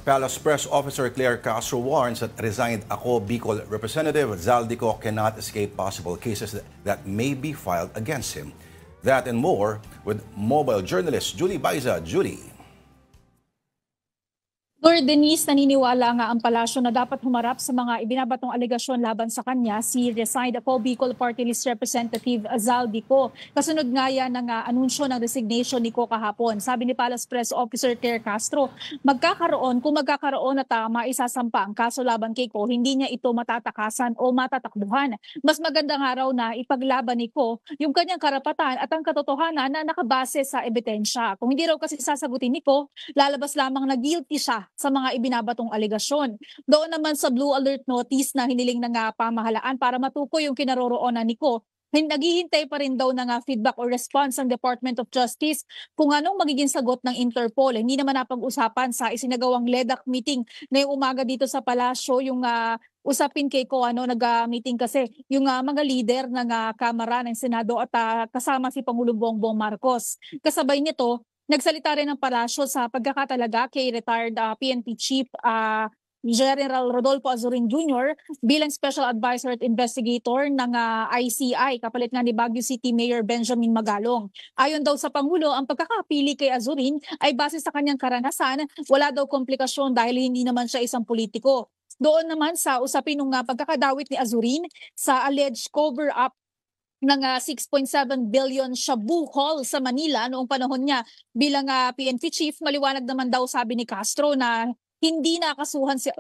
Palace Press Officer Claire Castro warns that resigned Ako Bicol Representative Zaldico cannot escape possible cases that may be filed against him. That and more with mobile journalist Julie Baiza. Julie. Lord Denise, naniniwala nga ang palasyo na dapat humarap sa mga ibinabatong alegasyon laban sa kanya si resigned Ako Bicol Party List Representative Zaldico. Kasunod nga yan ng anunsyo ng resignation ni Ko kahapon. Sabi ni Palace Press Officer Claire Castro, kung magkakaroon at maisasampa ang kaso laban kay Ko, hindi niya ito matatakasan o matatakbuhan. Mas maganda nga raw na ipaglaban ni Ko yung kanyang karapatan at ang katotohanan na nakabase sa ebidensya. Kung hindi raw kasi sasagutin ni Ko, lalabas lamang na guilty siya sa mga ibinabatong alegasyon. Doon naman sa Blue Alert Notice na hiniling ng pamahalaan para matukoy yung kinaroroonan ni Ko, naghihintay pa rin daw ng feedback or response ng Department of Justice kung anong magiging sagot ng Interpol. Hindi naman napag-usapan sa isinagawang LEDAC meeting ngayong umaga dito sa Palasyo yung usapin kay Ko, nag-meeting kasi yung mga leader ng Kamara ng Senado at kasama si Pangulong Bongbong Marcos. Kasabay nito, nagsalita rin ng palasyo sa pagkakatalaga kay retired PNP Chief General Rodolfo Azurin Jr. bilang Special Advisor at Investigator ng ICI, kapalit nga ni Baguio City Mayor Benjamin Magalong. Ayon daw sa Pangulo, ang pagkakapili kay Azurin ay base sa kanyang karanasan, wala daw komplikasyon dahil hindi naman siya isang politiko. Doon naman sa usapin ng pagkakadawit ni Azurin sa alleged cover-up ng 6.7 billion shabu haul sa Manila noong panahon niya bilang PNP chief, maliwanag naman daw sabi ni Castro na hindi nakasuhan si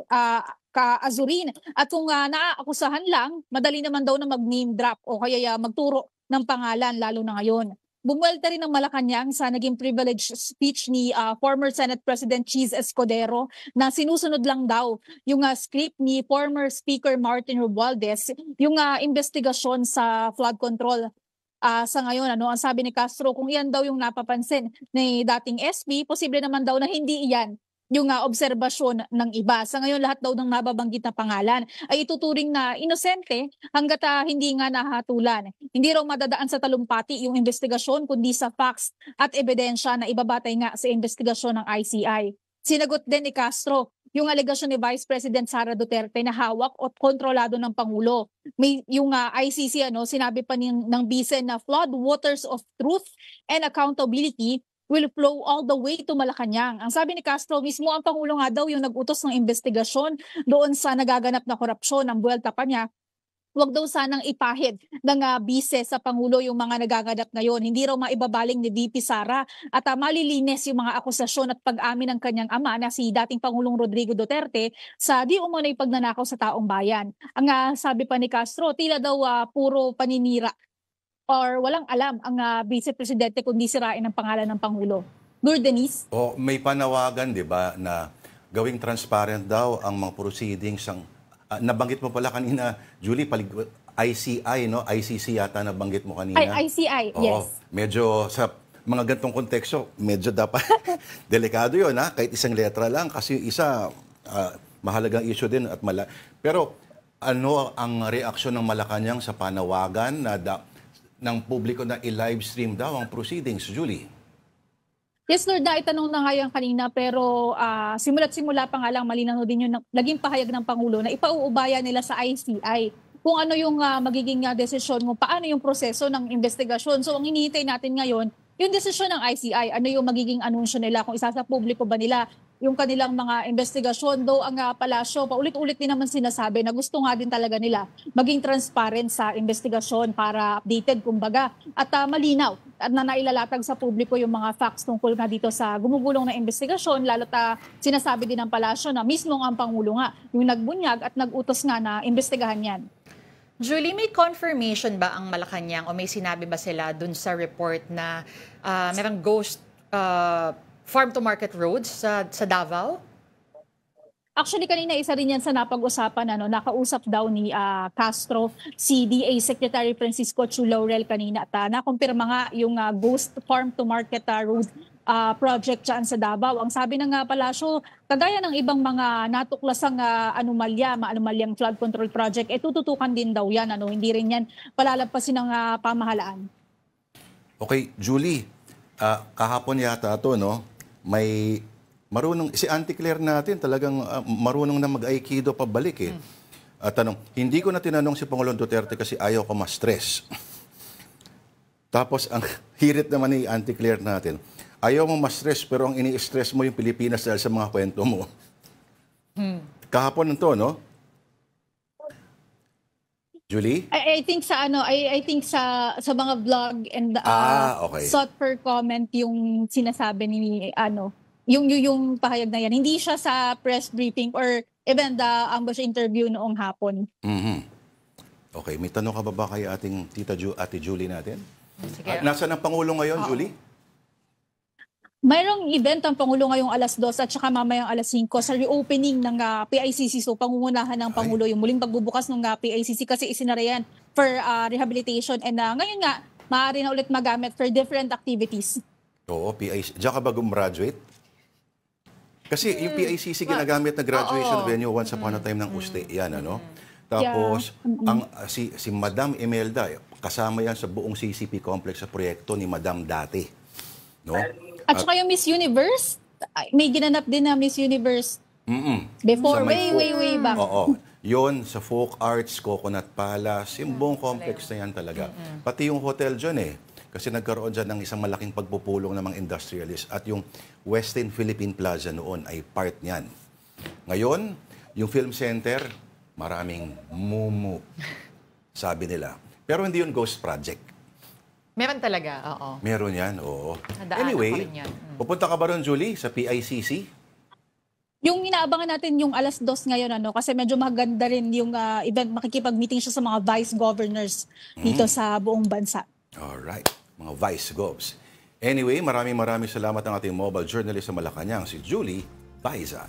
Azurin at kung naaakusahan lang, madali naman daw na mag-name drop o kaya magturo ng pangalan lalo na ngayon. Bumuelta rin ng Malacanang sa naging privileged speech ni former Senate President Cheese Escudero na sinusunod lang daw yung script ni former Speaker Martin Romualdez, yung investigasyon sa flood control. Sa ngayon, ang sabi ni Castro, kung iyan daw yung napapansin ni dating SB, posible naman daw na hindi iyan yung obserbasyon ng iba. Sa ngayon, lahat daw ng nababanggit na pangalan ay ituturing na inosente hanggat hindi nga nahatulan. Hindi raw madadaan sa talumpati yung investigasyon kundi sa facts at ebidensya na ibabatay nga sa investigasyon ng ICI. Sinagot din ni Castro yung alegasyon ni Vice President Sara Duterte na hawak at kontrolado ng Pangulo. May yung ICC sinabi pa ng Bise na flood waters of truth and accountability will flow all the way to Malacanang. Ang sabi ni Castro, mismo ang Pangulo nga daw yung nag-utos ng investigasyon doon sa nagaganap na korupsyon. Ang buwelta pa niya, huwag daw sanang ipahid ng bise sa Pangulo yung mga nagaganap ngayon. Hindi raw maibabaling ni VP Sara at malilinis yung mga akusasyon at pag-amin ng kanyang ama na si dating Pangulong Rodrigo Duterte sa di umano'y pagnanakaw sa taong bayan. Ang sabi pa ni Castro, tila daw puro paninira or walang alam ang Vice Presidente kundi sirain ang pangalan ng Pangulo. Lord Denise? May panawagan, di ba, na gawing transparent daw ang mga proceedings. Nabanggit mo pala kanina, Julie, ICI, no? ICC yata nabanggit mo kanina. Ay, ICI, yes. Medyo sa mga gantong konteksto, medyo dapat delikado yun, ha? Kahit isang letra lang, kasi isa, mahalagang issue din. Pero ano ang reaksyon ng Malacanang sa panawagan na ng publiko na i-live stream daw ang proceedings, Julie? Yes, Lord, itanong na nga yan kanina pero simula't simula pa nga lang malinaw din yung naging pahayag ng Pangulo na ipauubaya nila sa ICI kung ano yung magiging desisyon mo, paano yung proseso ng investigasyon. So ang hinihintay natin ngayon, yung desisyon ng ICI, ano yung magiging anunsyo nila, kung isa sa publiko ba nila yung kanilang mga investigasyon. Though ang palasyo, paulit-ulit din naman sinasabi na gusto nga din talaga nila maging transparent sa investigasyon para updated kumbaga at malinaw at na nailalatag sa publiko yung mga facts tungkol nga dito sa gumugulong na investigasyon, lalo't sinasabi din ng palasyo na mismo ang Pangulo nga yung nagbunyag at nagutos nga na investigahan yan. Julie, may confirmation ba ang Malacanang o may sinabi ba sila dun sa report na merong ghost farm-to-market roads sa Davao? Actually, kanina isa rin yan sa napag-usapan. Nakausap daw ni Castro si DA Secretary Francisco Chu Laurel kanina at nakumpirma nga yung ghost farm-to-market road project dyan sa Davao. Ang sabi ng palasyo, kagaya ng ibang mga natuklasang anomalyang flood control project, tututukan din daw yan. Hindi rin yan palalagpasin ng pamahalaan. Okay, Julie, kahapon yata ito, no? May Marunong, si Auntie Claire natin talagang marunong na mag-aikido pabalik eh. At tanong, hindi ko na tinanong si Pangulong Duterte kasi ayaw ko ma-stress. Tapos ang hirit naman ni Auntie Claire natin, ayaw mo ma-stress pero ang ini-stress mo yung Pilipinas dahil sa mga kwento mo. Kahapon nito, no? Julie? I think sa I think sa mga vlog and Okay. sought for comment yung sinasabi ni yung pahayag na yan. Hindi siya sa press briefing or even the ambush interview noong hapon. Okay, may tanong ka ba kay ating Ate Julie natin? Sige. Nasaan ang Pangulo ngayon, Julie? Mayroong event ang Pangulo ngayong alas 2 at saka mamayang alas 5 sa reopening ng PICC. So pangungunahan ng Pangulo yung muling pagbubukas ng PICC kasi isinara yan for rehabilitation. And ngayon nga, maaari na ulit magamit for different activities. Oo, PICC. Diyan ka ba gumraduate? Kasi yung PICC ginagamit na graduation venue once upon a time ng USTE. Yan, ano? Tapos, si Madam Imelda, kasama yan sa buong CCP complex sa proyekto ni Madam dati. No? At saka yung Miss Universe, may ginanap din na Miss Universe before, Sa may way back. Oo. Yun, sa Folk Arts, Coconut Palace, yung buong complex na yan talaga. Pati yung hotel dyan eh. Kasi nagkaroon dyan ng isang malaking pagpupulong ng mga industrialist. At yung Westin Philippine Plaza noon ay part niyan. Ngayon, yung film center, maraming mumu, sabi nila. Pero hindi yun ghost project. Meron talaga, oo. Meron yan, oo. Nadaanan ko Anyway, rin yan. pupunta ka ba ron, Julie, sa PICC? Yung inaabangan natin yung alas 2 ngayon, kasi medyo maganda rin yung event, makikipag-meeting siya sa mga vice governors dito sa buong bansa. Alright, mga vice govs. Anyway, maraming salamat ang ating mobile journalist sa Malacanang, si Julie Baiza.